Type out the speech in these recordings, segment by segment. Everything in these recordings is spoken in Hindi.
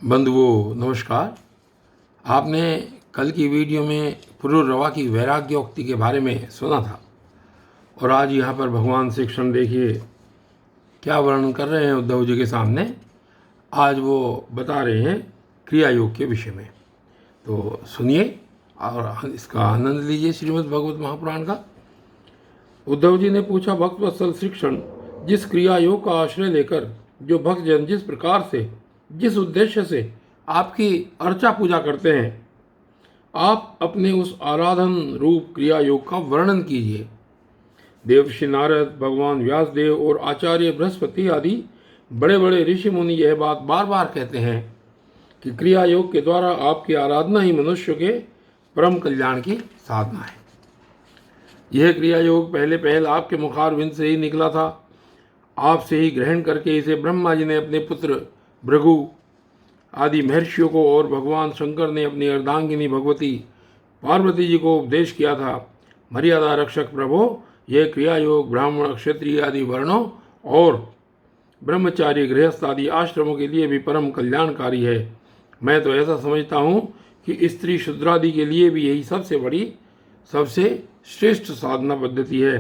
बंधुओं नमस्कार। आपने कल की वीडियो में पुरुरवा की वैराग्योक्ति के बारे में सुना था और आज यहाँ पर भगवान श्री कृष्ण देखिए क्या वर्णन कर रहे हैं उद्धव जी के सामने। आज वो बता रहे हैं क्रिया योग के विषय में। तो सुनिए और इसका आनंद लीजिए श्रीमद् भगवत महापुराण का। उद्धव जी ने पूछा, भक्त वत्सल श्री कृष्ण, जिस क्रिया योग का आश्रय लेकर जो भक्तजन जिस प्रकार से जिस उद्देश्य से आपकी अर्चा पूजा करते हैं, आप अपने उस आराधन रूप क्रिया योग का वर्णन कीजिए। देवर्षि नारद, भगवान व्यासदेव और आचार्य बृहस्पति आदि बड़े बड़े ऋषि मुनि यह बात बार बार कहते हैं कि क्रिया योग के द्वारा आपकी आराधना ही मनुष्य के परम कल्याण की साधना है। यह क्रिया योग पहले पहल आपके मुखारविंद से ही निकला था। आपसे ही ग्रहण करके इसे ब्रह्मा जी ने अपने पुत्र भृगु आदि महर्षियों को और भगवान शंकर ने अपनी अर्धांगिनी भगवती पार्वती जी को उपदेश किया था। मर्यादा रक्षक प्रभो, यह क्रिया योग ब्राह्मण, क्षत्रिय आदि वर्णों और ब्रह्मचारी, गृहस्थ आदि आश्रमों के लिए भी परम कल्याणकारी है। मैं तो ऐसा समझता हूँ कि स्त्री शूद्रादि के लिए भी यही सबसे बड़ी, सबसे श्रेष्ठ साधना पद्धति है।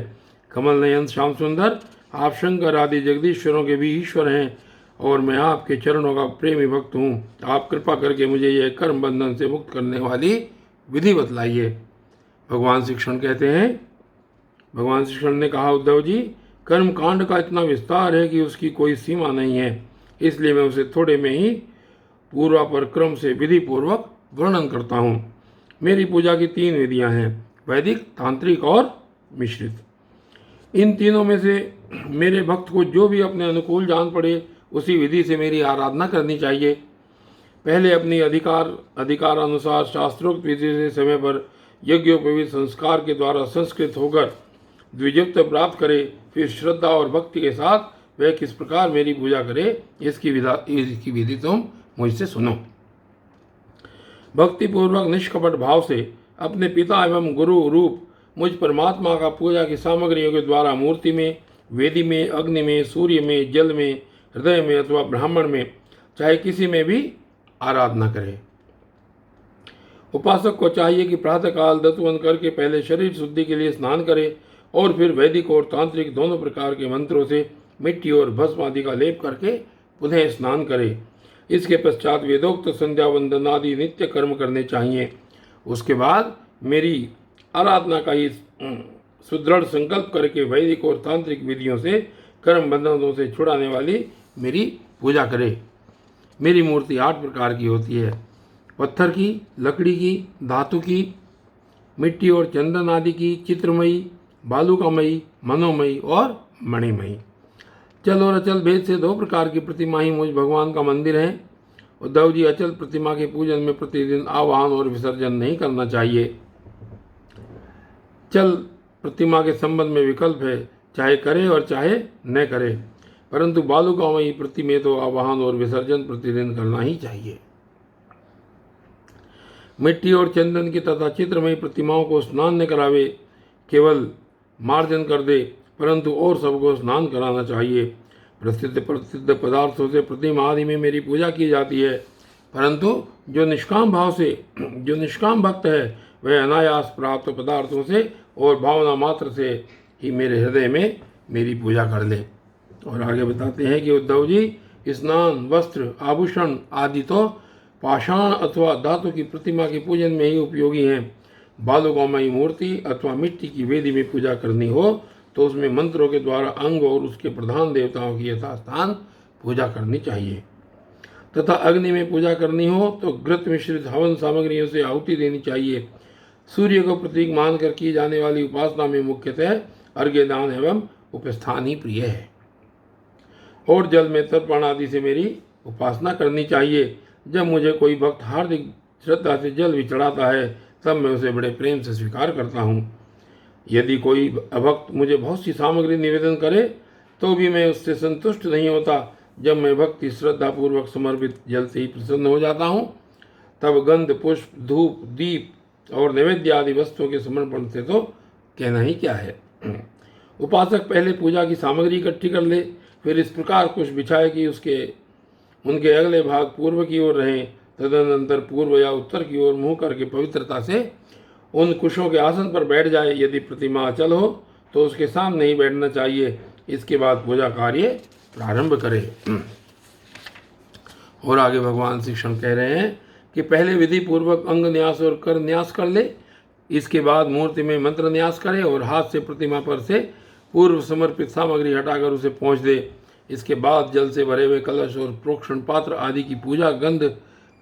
कमल नयन श्याम सुंदर, आप शंकर आदि जगदीश्वरों के भी ईश्वर हैं और मैं आपके चरणों का प्रेमी भक्त हूँ। आप कृपा करके मुझे यह कर्म बंधन से मुक्त करने वाली विधि बतलाइए। भगवान श्री कृष्ण कहते हैं, भगवान श्री कृष्ण ने कहा, उद्धव जी, कर्म कांड का इतना विस्तार है कि उसकी कोई सीमा नहीं है, इसलिए मैं उसे थोड़े में ही पूर्वापर क्रम से विधि पूर्वक वर्णन करता हूँ। मेरी पूजा की 3 विधियाँ हैं, वैदिक, तांत्रिक और मिश्रित। इन तीनों में से मेरे भक्त को जो भी अपने अनुकूल जान पड़े उसी विधि से मेरी आराधना करनी चाहिए। पहले अपनी अधिकारानुसार शास्त्रोक्त विधि से समय पर यज्ञोपवीत संस्कार के द्वारा संस्कृत होकर द्विजत्व प्राप्त करे। फिर श्रद्धा और भक्ति के साथ वह किस प्रकार मेरी पूजा करे, इसकी विधि तुम मुझसे सुनो। भक्तिपूर्वक निष्कपट भाव से अपने पिता एवं गुरु रूप मुझ परमात्मा का पूजा की सामग्रियों के द्वारा मूर्ति में, वेदी में, अग्नि में, सूर्य में, जल में, हृदय में अथवा ब्राह्मण में, चाहे किसी में भी आराधना करे। उपासक को चाहिए कि प्रातःकाल दत्तवन करके पहले शरीर शुद्धि के लिए स्नान करे और फिर वैदिक और तांत्रिक दोनों प्रकार के मंत्रों से मिट्टी और भस्म आदि का लेप करके पुनः स्नान करे। इसके पश्चात वेदोक्त संध्या वंदन आदि नित्य कर्म करने चाहिए। उसके बाद मेरी आराधना का ही सुदृढ़ संकल्प करके वैदिक और तांत्रिक विधियों से कर्म बंधनों से छुड़ाने वाली मेरी पूजा करे। मेरी मूर्ति 8 प्रकार की होती है, पत्थर की, लकड़ी की, धातु की, मिट्टी और चंदन आदि की, चित्रमयी, बालुकामयी, मनोमयी और मणिमयी। चल और अचल भेद से 2 प्रकार की प्रतिमा ही मुझ भगवान का मंदिर है। उद्धव जी, अचल प्रतिमा के पूजन में प्रतिदिन आवाहन और विसर्जन नहीं करना चाहिए। चल प्रतिमा के संबंध में विकल्प है, चाहे करे और चाहे न करे, परंतु बालुकामयी प्रति में तो आवाहन और विसर्जन प्रतिदिन करना ही चाहिए। मिट्टी और चंदन की तथा चित्रमयी प्रतिमाओं को स्नान न करावे, केवल मार्जन कर दे, परंतु और सबको स्नान कराना चाहिए। प्रसिद्ध पदार्थों से प्रतिमा आदि में मेरी पूजा की जाती है, परंतु जो निष्काम भक्त है वह अनायास प्राप्त पदार्थों से और भावना मात्र से ही मेरे हृदय में मेरी पूजा कर ले। और आगे बताते हैं कि उद्धव जी, स्नान, वस्त्र, आभूषण आदि तो पाषाण अथवा धातु की प्रतिमा के पूजन में ही उपयोगी हैं। बालुकामयी मूर्ति अथवा मिट्टी की वेदी में पूजा करनी हो तो उसमें मंत्रों के द्वारा अंग और उसके प्रधान देवताओं की यथास्थान पूजा करनी चाहिए। तथा अग्नि में पूजा करनी हो तो घृत मिश्रित हवन सामग्रियों से आहुति देनी चाहिए। सूर्य को प्रतीक मानकर की जाने वाली उपासना में मुख्यतः अर्घ्यदान एवं उपस्थान ही प्रिय है। और जल में तर्पण आदि से मेरी उपासना करनी चाहिए। जब मुझे कोई भक्त हार्दिक श्रद्धा से जल भी चढ़ाता है तब मैं उसे बड़े प्रेम से स्वीकार करता हूँ। यदि कोई भक्त मुझे बहुत सी सामग्री निवेदन करे तो भी मैं उससे संतुष्ट नहीं होता। जब मैं भक्ति श्रद्धा पूर्वक समर्पित जल से ही प्रसन्न हो जाता हूँ तब गंध, पुष्प, धूप, दीप और नैवेद्य आदि वस्तुओं के समर्पण से तो कहना ही क्या है। उपासक पहले पूजा की सामग्री इकट्ठी कर ले, फिर इस प्रकार कुछ बिछाए कि उनके अगले भाग पूर्व की ओर रहें। तदनंतर पूर्व या उत्तर की ओर मुंह करके पवित्रता से उन कुशों के आसन पर बैठ जाए। यदि प्रतिमा अचल हो तो उसके सामने ही बैठना चाहिए। इसके बाद पूजा कार्य प्रारंभ करें। और आगे भगवान श्री कृष्ण कह रहे हैं कि पहले विधि पूर्वक अंग न्यास और कर न्यास कर ले। इसके बाद मूर्ति में मंत्र न्यास करे और हाथ से प्रतिमा पर से पूर्व समर्पित सामग्री हटाकर उसे पोंछ दे। इसके बाद जल से भरे हुए कलश और प्रोक्षण पात्र आदि की पूजा गंध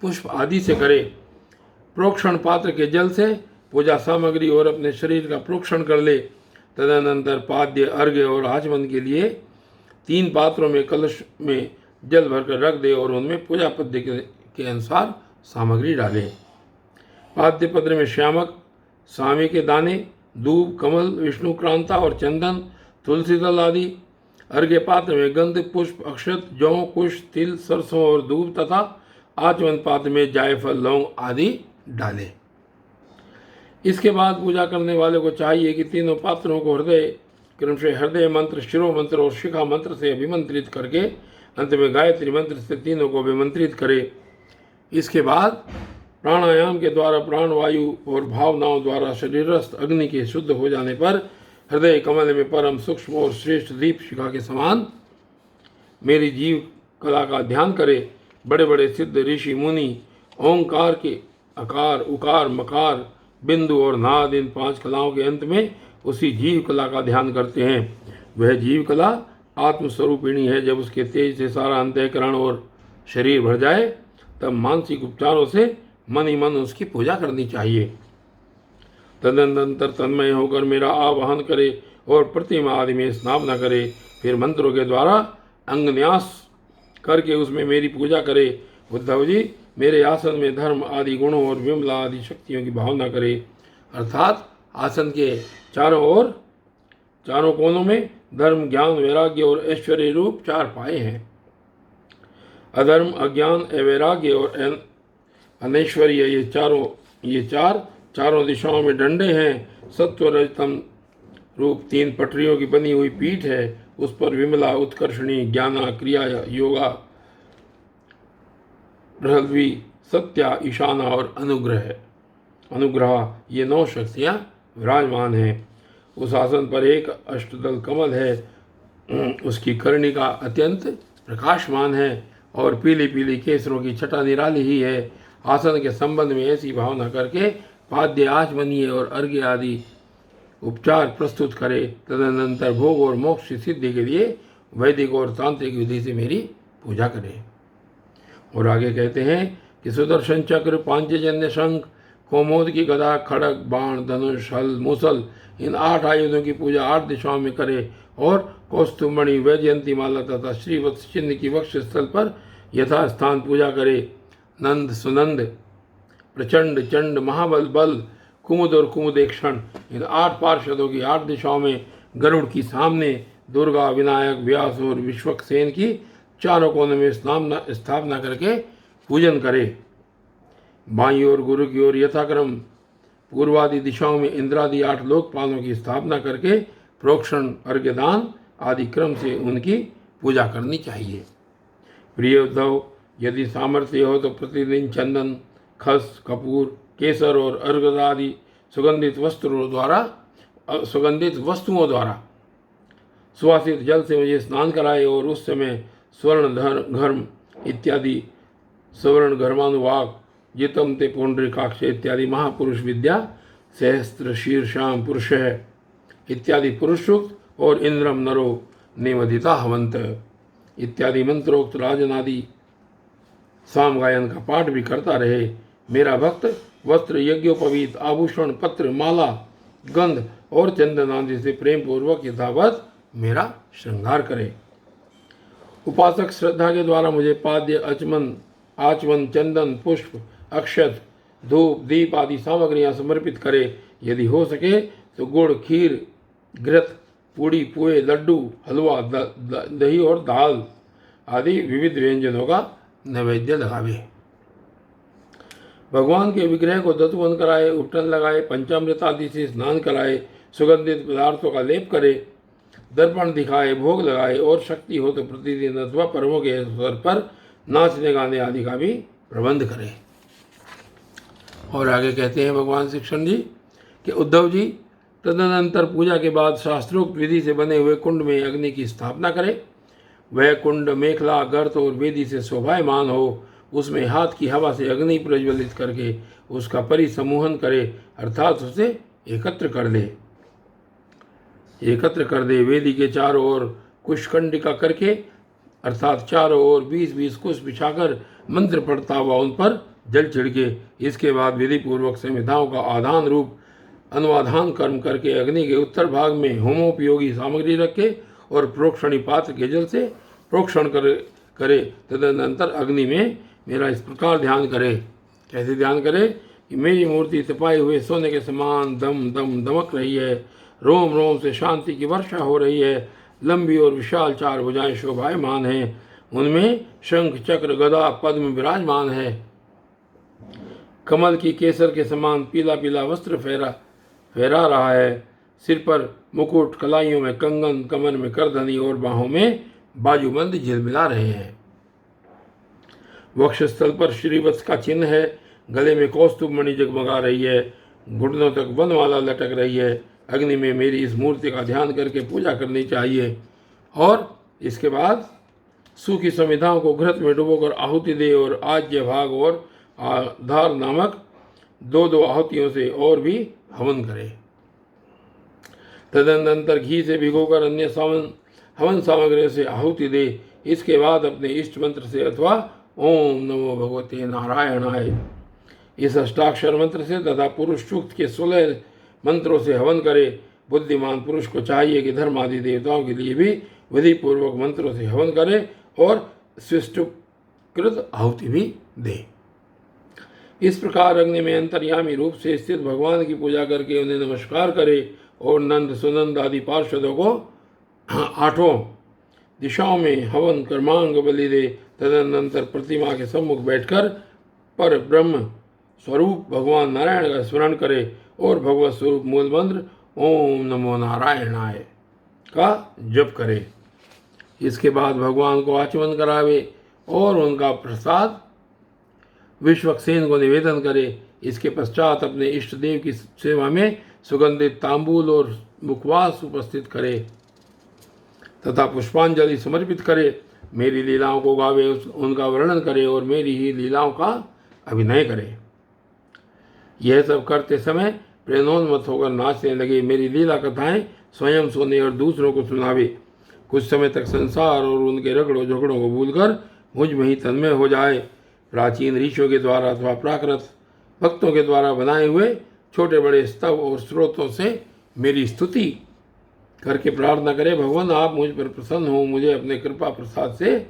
पुष्प आदि से करे। प्रोक्षण पात्र के जल से पूजा सामग्री और अपने शरीर का प्रोक्षण कर ले। तदनंतर पाद्य अर्घ्य और आचमन के लिए 3 पात्रों में कलश में जल भरकर रख दे और उनमें पूजा पद्धति के अनुसार सामग्री डाले। पाद्य पत्र में श्यामक, सामे के दाने, दूब, कमल, विष्णु क्रांता और चंदन, तुलसी दल आदि। अर्घ्य पात्र में गंध, पुष्प, अक्षत, जौ, कुश, तिल, सरसों और दूब तथा आचमन पात्र में जायफल, लौंग आदि डाले। इसके बाद पूजा करने वाले को चाहिए कि तीनों पात्रों को क्रम से हृदय मंत्र, शिरो मंत्र और शिखा मंत्र से अभिमंत्रित करके अंत में गायत्री मंत्र से तीनों को अभिमंत्रित करे। इसके बाद प्राणायाम के द्वारा प्राणवायु और भावनाओं द्वारा शरीरस्थ अग्नि के शुद्ध हो जाने पर हृदय कमल में परम सूक्ष्म और श्रेष्ठ दीप शिखा के समान मेरी जीव कला का ध्यान करे। बड़े बड़े सिद्ध ऋषि मुनि ओंकार के अकार, उकार, मकार, बिंदु और नाद इन 5 कलाओं के अंत में उसी जीव कला का ध्यान करते हैं। वह जीव कला आत्मस्वरूपिणी है। जब उसके तेज से सारा अंतःकरण और शरीर भर जाए तब मानसिक उपचारों से मन ही मन उसकी पूजा करनी चाहिए। तदनंतर तन्मय होकर मेरा आवाहन करे और प्रतिमा आदि में स्नान करे। फिर मंत्रों के द्वारा अंगन्यास करके उसमें मेरी पूजा करे। उद्धव जी मेरे आसन में धर्म आदि गुणों और विमला आदि शक्तियों की भावना करे। अर्थात आसन के चारों कोनों में धर्म, ज्ञान, वैराग्य और ऐश्वर्य रूप 4 पाए हैं। अधर्म, अज्ञान, अवैराग्य और अनैश्वर्य ये चारों दिशाओं में डंडे हैं। सत्व रजतम रूप 3 पटरियों की बनी हुई पीठ है। उस पर विमला, उत्कर्षणी, ज्ञाना, क्रिया, योगा, पृथ्वी, सत्या, ईशाना और अनुग्रह ये 9 शक्तियाँ विराजमान हैं। उस आसन पर एक अष्टदल कमल है। उसकी कर्णिका अत्यंत प्रकाशमान है और पीली पीली केसरों की छटा निराली ही है। आसन के संबंध में ऐसी भावना करके पाद्य, आचमनीय और अर्घ्य आदि उपचार प्रस्तुत करे। तदनंतर भोग और मोक्ष की सिद्धि के लिए वैदिक और तांत्रिक विधि से मेरी पूजा करें। और आगे कहते हैं कि सुदर्शन चक्र, पांचजन्य शंख, कोमोद की गदा, खड़ग, बाण, धनुष, हल, मूसल इन 8 आयुधों की पूजा 8 दिशाओं में करे और कौस्तुभमणि, वैजयंती माला तथा श्रीवत्स चिन्ह की वक्ष स्थल पर यथास्थान पूजा करे। नंद, सुनंद, प्रचंड, चंड, महाबल, बल, कुमुद और कुमुदेक्षण इन 8 पार्षदों की 8 दिशाओं में गरुड़ की सामने दुर्गा, विनायक, व्यास और विश्वक्सेन की चारों कोनों में स्थापना करके पूजन करे। बाईं ओर गुरु की ओर यथाक्रम पूर्वादि दिशाओं में इंद्रादि 8 लोकपालों की स्थापना करके प्रोक्षण, अर्घ्यदान आदि क्रम से उनकी पूजा करनी चाहिए। प्रिय उद्धव, यदि सामर्थ्य हो तो प्रतिदिन चंदन, खस, कपूर, केसर और अर्घ आदि सुगंधित वस्तुओं द्वारा सुवासित जल से मुझे स्नान कराए और उस समय स्वर्ण घर्म इत्यादि स्वर्ण घर्मानुवाक, जितम ते पुंडरीकाक्ष इत्यादि महापुरुष विद्या, सहस्त्र शीर्षाम पुरुष इत्यादि पुरुष सूक्त और इंद्रम नरो नेवदिता हवंत इत्यादि मंत्रोक्त राजनादि साम गायन का पाठ भी करता रहे। मेरा भक्त वस्त्र, यज्ञोपवीत, आभूषण, पत्र, माला, गंध और चंदन आदि से प्रेम पूर्वक यथावत मेरा श्रृंगार करे। उपासक श्रद्धा के द्वारा मुझे पाद्य, आचमन, चंदन, पुष्प, अक्षत, धूप, दीप आदि सामग्रियां समर्पित करे। यदि हो सके तो गुड़, खीर, घृत, पूड़ी, पुए, लड्डू, हलवा, दही और दाल आदि विविध व्यंजनों का नैवेद्य लगावे। भगवान के विग्रह को दत्तवन कराए, उपटन लगाए, पंचामृत आदि से स्नान कराए, सुगंधित पदार्थों का लेप करे, दर्पण दिखाए, भोग लगाए और शक्ति हो तो प्रतिदिन अथवा पर्वों के अवसर पर नाचने गाने आदि का भी प्रबंध करे। और आगे कहते हैं भगवान श्री कृष्ण जी कि उद्धव जी तदनंतर पूजा के बाद शास्त्रोक्त विधि से बने हुए कुंड में अग्नि की स्थापना करे। वह कुंड मेखला, गर्त और वेदी से शोभायमान हो। उसमें हाथ की हवा से अग्नि प्रज्वलित करके उसका परिसमूहन करे, अर्थात उसे एकत्र कर दे। वेदी के चारों ओर कुशखंडिका करके, अर्थात चारों ओर 20-20 कुश बिछाकर मंत्र पढ़ता हुआ उन पर जल छिड़के। इसके बाद विधि पूर्वक संविधाओं का आधान रूप अनुवाधान कर्म करके अग्नि के उत्तर भाग में होमोपयोगी सामग्री रखे और प्रोक्षणी पात्र के जल से प्रोक्षण करे। तदनंतर अग्नि में मेरा इस प्रकार ध्यान करे। कैसे ध्यान करे कि मेरी मूर्ति तपाए हुए सोने के समान दम दम दमक रही है, रोम रोम से शांति की वर्षा हो रही है, लंबी और विशाल 4 भुजाएं शोभायमान हैं, उनमें शंख चक्र गदा पद्म विराजमान है, कमल की केसर के समान पीला पीला वस्त्र फहरा रहा है, सिर पर मुकुट, कलाइयों में कंगन, कमर में करधनी और बाहों में बाजूबंद झिलमिला रहे हैं। वक्षस्थल पर श्रीवत्स का चिन्ह है, गले में कौस्तुभ मणि जगमगा रही है, घुटनों तक वनमाला लटक रही है। अग्नि में मेरी इस मूर्ति का ध्यान करके पूजा करनी चाहिए और इसके बाद सूखी संविधाओं को घृत में डुबोकर आहुति दे और आज्य भाग और आधार नामक 2-2 आहुतियों से और भी हवन करे। तदनंतर घी से भिगोकर अन्य हवन सामग्री से आहुति दे। इसके बाद अपने इष्ट मंत्र से अथवा ओम नमो भगवते नारायणाय इस अष्टाक्षर मंत्र से तथा पुरुष सूक्त के 16 मंत्रों से हवन करे। बुद्धिमान पुरुष को चाहिए कि धर्म आदि देवताओं के लिए भी विधि पूर्वक मंत्रों से हवन करे और स्विष्टकृत आहुति भी दे। इस प्रकार अग्नि में अंतर्यामी रूप से स्थित भगवान की पूजा करके उन्हें नमस्कार करे और नंद सुनंद आदि पार्षदों को 8 दिशाओं में हवन कर्मांग बलि दे। तदनंतर प्रतिमा के सम्मुख बैठकर पर ब्रह्म स्वरूप भगवान नारायण का स्मरण करे और भगवत स्वरूप मूल मंत्र ओम नमो नारायणाय का जप करे। इसके बाद भगवान को आचमन करावे और उनका प्रसाद विश्वक्सेन को निवेदन करे। इसके पश्चात अपने इष्ट देव की सेवा में सुगंधित तांबूल और मुखवास उपस्थित करे तथा पुष्पांजलि समर्पित करे। मेरी लीलाओं को गावे, उनका वर्णन करे और मेरी ही लीलाओं का अभिनय करे। यह सब करते समय प्रेरणोन्मत्त होकर नाचने लगे। मेरी लीला कथाएं स्वयं सुने और दूसरों को सुनावे। कुछ समय तक संसार और उनके रगड़ों झगड़ों को भूलकर मुझ में ही तन्मय हो जाए। प्राचीन ऋषियों के द्वारा अथवा प्राकृत भक्तों के द्वारा बनाए हुए छोटे बड़े स्तव और स्रोतों से मेरी स्तुति करके प्रार्थना करे, भगवान आप मुझ पर प्रसन्न हो, मुझे अपने कृपा प्रसाद से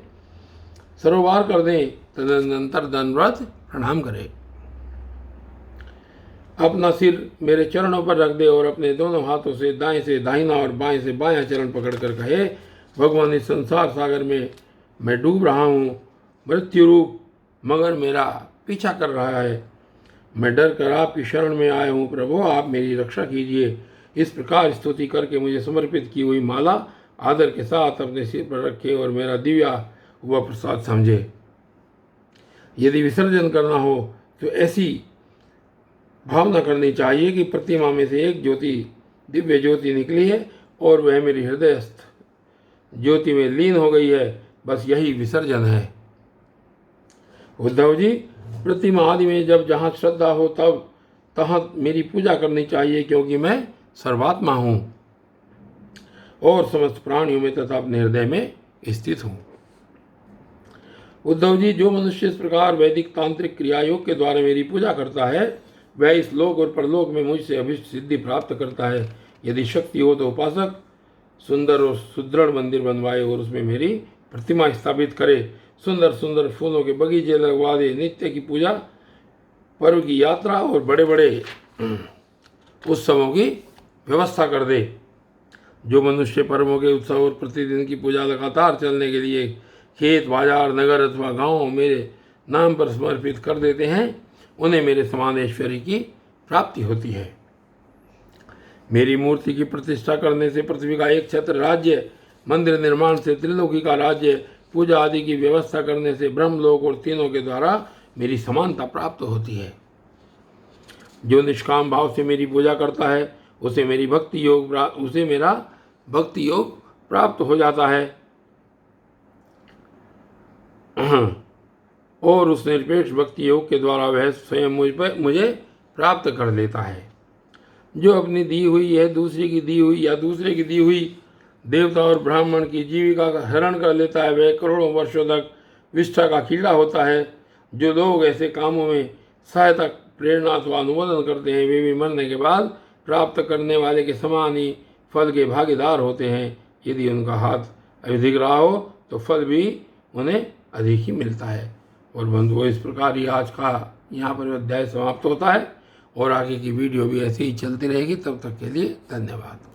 सरोवार कर दें। तदनंतर दंडवत प्रणाम करे, अपना सिर मेरे चरणों पर रख दे और अपने दोनों हाथों से दाएं से दाहिना और बाएं से बायां चरण पकड़कर कहे, भगवान इस संसार सागर में मैं डूब रहा हूँ, मृत्यु रूप मगर मेरा पीछा कर रहा है, मैं डर कर आपकी शरण में आया हूँ, प्रभु आप मेरी रक्षा कीजिए। इस प्रकार स्तुति करके मुझे समर्पित की हुई माला आदर के साथ अपने सिर पर रखे और मेरा दिव्या हुआ प्रसाद समझे। यदि विसर्जन करना हो तो ऐसी भावना करनी चाहिए कि प्रतिमा में से एक ज्योति दिव्य ज्योति निकली है और वह मेरी हृदयस्थ ज्योति में लीन हो गई है, बस यही विसर्जन है। उद्धव जी, प्रतिमा आदि में जब जहाँ श्रद्धा हो तब तहाँ मेरी पूजा करनी चाहिए, क्योंकि मैं सर्वात्मा हूँ और समस्त प्राणियों में तथा अपने हृदय में स्थित हूँ। उद्धव जी, जो मनुष्य इस प्रकार वैदिक तांत्रिक क्रियायोग के द्वारा मेरी पूजा करता है वह इस लोक और परलोक में मुझसे अभिष्ट सिद्धि प्राप्त करता है। यदि शक्ति हो तो उपासक सुंदर और सुदृढ़ मंदिर बनवाए और उसमें मेरी प्रतिमा स्थापित करे, सुंदर सुंदर फूलों के बगीचे लगवा दे, नित्य की पूजा, पर्व की यात्रा और बड़े बड़े उत्सवों की व्यवस्था कर दे। जो मनुष्य पर्वों के उत्सव और प्रतिदिन की पूजा लगातार चलने के लिए खेत, बाजार, नगर अथवा गांव मेरे नाम पर समर्पित कर देते हैं, उन्हें मेरे समान ऐश्वर्य की प्राप्ति होती है। मेरी मूर्ति की प्रतिष्ठा करने से पृथ्वी का एक छत्र राज्य, मंदिर निर्माण से त्रिलोकी का राज्य, पूजा आदि की व्यवस्था करने से ब्रह्मलोक और तीनों के द्वारा मेरी समानता प्राप्त होती है। जो निष्काम भाव से मेरी पूजा करता है उसे मेरा भक्ति योग प्राप्त हो जाता है और उस निरपेक्ष भक्ति योग के द्वारा वह स्वयं मुझे प्राप्त कर लेता है। जो अपनी दी हुई है दूसरे की दी हुई या दूसरे की दी हुई देवता और ब्राह्मण की जीविका का हरण कर लेता है वह करोड़ों वर्षों तक विष्ठा का कीड़ा होता है। जो लोग ऐसे कामों में सहायता प्रेरणा अथवा अनुमोदन करते हैं वे भी मरने के बाद प्राप्त करने वाले के समान ही फल के भागीदार होते हैं। यदि उनका हाथ अधिक रहा हो तो फल भी उन्हें अधिक ही मिलता है। और बंधुओं, इस प्रकार ही आज का यहाँ पर अध्याय समाप्त होता है और आगे की वीडियो भी ऐसे ही चलती रहेगी। तब तक के लिए धन्यवाद।